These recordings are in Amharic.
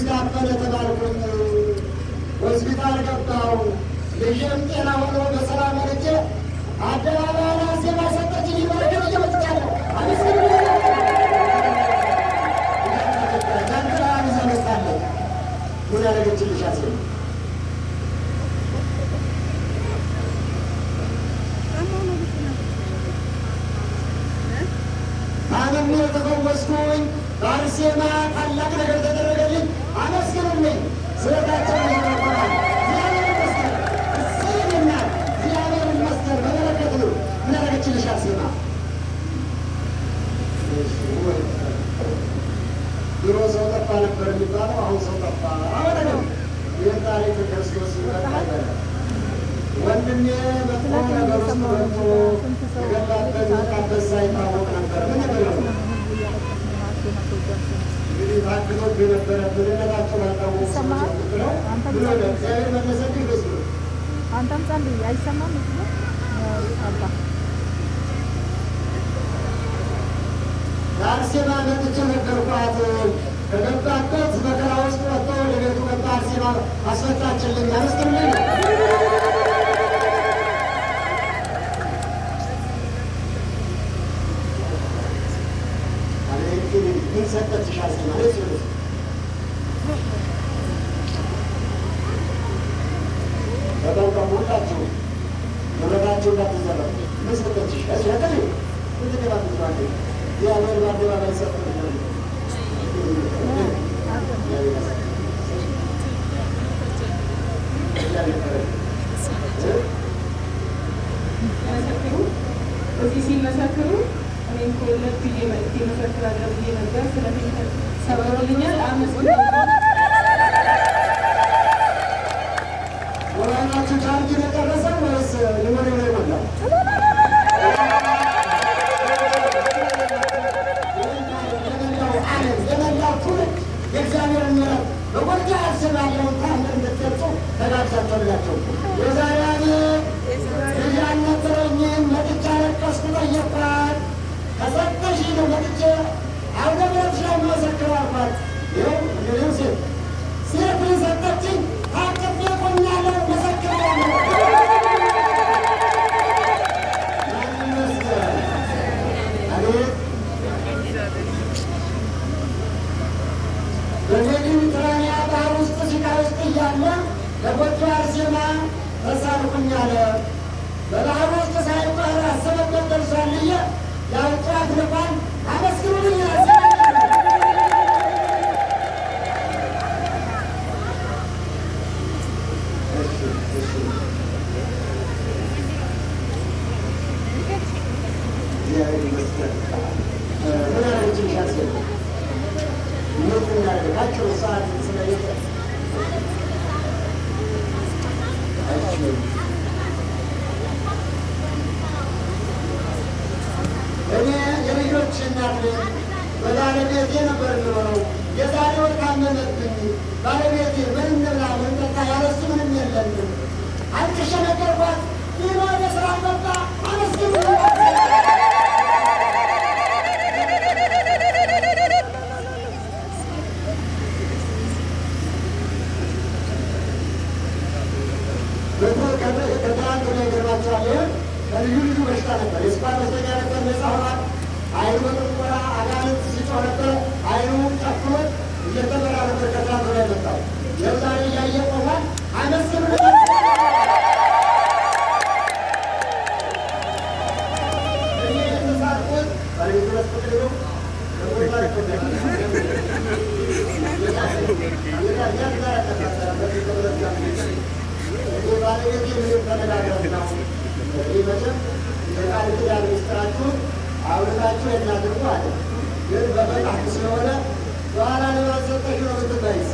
መንግስት አፈለ ተባልኩኝ። ሆስፒታል ገባሁ። ልጄም ጤና ሆኖ በሰላም ወልጄ አደባባይ ላይ ዜማ ሰጠችኝ። ሊመረከት እየመጥቻለሁ። ዳንትራ ሚዛመስታለሁ ምን ያደረገችልሽ አስብ አመኑ የተፈወስኩኝ በአርሴማ ታላቅ ነገር ተደረገልኝ። አመስግኑልኝ። ስለታቸው ይሆናል። እግዚአብሔር ይመስገን። እሰይናል። እግዚአብሔር ይመስገን። በበረከት ነው። ምን ያደረገችልሽ አርሴማ? ድሮ ሰው ጠፋ ነበር የሚባለው፣ አሁን ሰው ጠፋ። አሁን ይህን ታሪክ ክርስቶስ ይመጣል። ወንድሜ መጥፎ ነገር ውስጥ ገብቶ የገባበት ወጣበት ሳይታወቅ ነበር። ምን ነገር ነው እንግዲህ ታግቶት የነበረ ምንነታቸው ባልታወቁ ሰዎች ነው ብሎ እግዚአብሔር መለሰልኝ። በስ አንተም ጸልይ። አይሰማም አባ አርሴማ መጥቼ ነገርኳት። ከገባበት መከራ ውስጥ ወጥቶ ወደ ቤቱ ገባ። አርሴማ አስፈታችልኝ። አመስግኑልኝ። ምን ሰጠችሽ አርሴማ? ተጠንቀቁ ሁላችሁ፣ ንብረታችሁ እንዳትዘረፉ። ምን ሰጠችሽ? ምን ትገባትችዋለ? እግዚአብሔር በአደባባይ ሰጥ እዚህ ሲመሰክሩ እኔም ከሁለት ብዬ መልክ መሰክራለሁ ብዬ ነበር። ስለዚህ ሰበሩልኛል። ወላናችሁ ቻርጅ የቀረሰ ወይስ ሊሞኔ ላይ ሞላ? የመላው ትውልድ የእግዚአብሔርን ምሕረት በጎልጃ ያስባለውን ታምር እንድትገልጹ ተጋብዛችኋላችሁ። የዛሬ ዓመት ልጅ አልነበረኝም። መጥቼ አለቀስኩ፣ ጠየኳት። ከሰጠሽ ነው መጥቼ አውደ ምሕረትሽ ላይ መሰክር አልኳት። ይኸው እንግዲህ ሴት ሰጠችኝ። ታቅፌ ቆኛለሁ፣ መሰክራለሁ። በሜዲትራንያ ባህር ውስጥ ሲቃ ውስጥ እያለ ለጎጆ አርሴማ ተሳልኩኝ አለ። በባህር ውስጥ ሳይቀር አሰበበት ደርሷል እየ ያውጫት ልኳን አመስግኑልኝ። እኔ የልጆች እናት ነኝ። በባለቤቴ ነበር የምኖረው። የዛሬ ወር ታመመብኝ። ባለቤቴ ምን እንብላ ምን ጠጣ ያለሱ ምንም የለንም። አልቅሼ ነገርኳት። ይህ ወደ ስራ ገባ። አመስግኑ። ከትናንት ወዲያ ይገርማችኋል። ከልዩ ልዩ በሽታ ነበር። የስኳር በሽተኛ ነበር። ነፃ ሆኗል። አይኑ በጥቆራ አጋንንት ሲጮህ ነበር። አይኑ ጨፍኖ እየተበራ ነበር። ከትናንት ወዲያ የመጣው የዛሬ እያየ ቆሟል። አመስግኑ። እኔ የተሳትኩት ባለቤቱ መስፍቅድ ነው። ባለቤቴ ምንም ተነጋግረን ነው መቼም የቃል ኪዳን ምስጢራችሁን አውልታችሁ የናድርጉ አለ። ግን በፈቃድ ስለሆነ በኋላ ለማሰጠሽ ነው ምትባይስ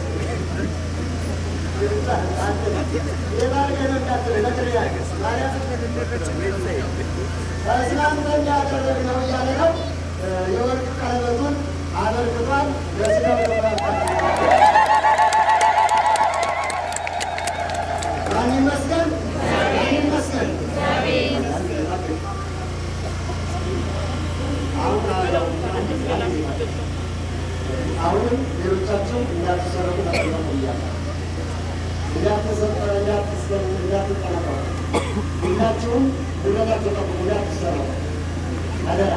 የባርገነ እንዳትል ነክርያ ማርያም ተስማምተን ያደረግነው እያለ ነው። የወርቅ ቀለበቱን አበርክቷል። ለስጋው ማን ይመስገን? ማን ይመስገን? አሁን አሁንም ሌሎቻቸው እንዳትሰረቁ ተጠቀሙ እያለ እንዳትጠነቀቁ ሁላችሁም ንብረታችሁ ጠብቁ፣ እንዳትሰረቁ አደራ።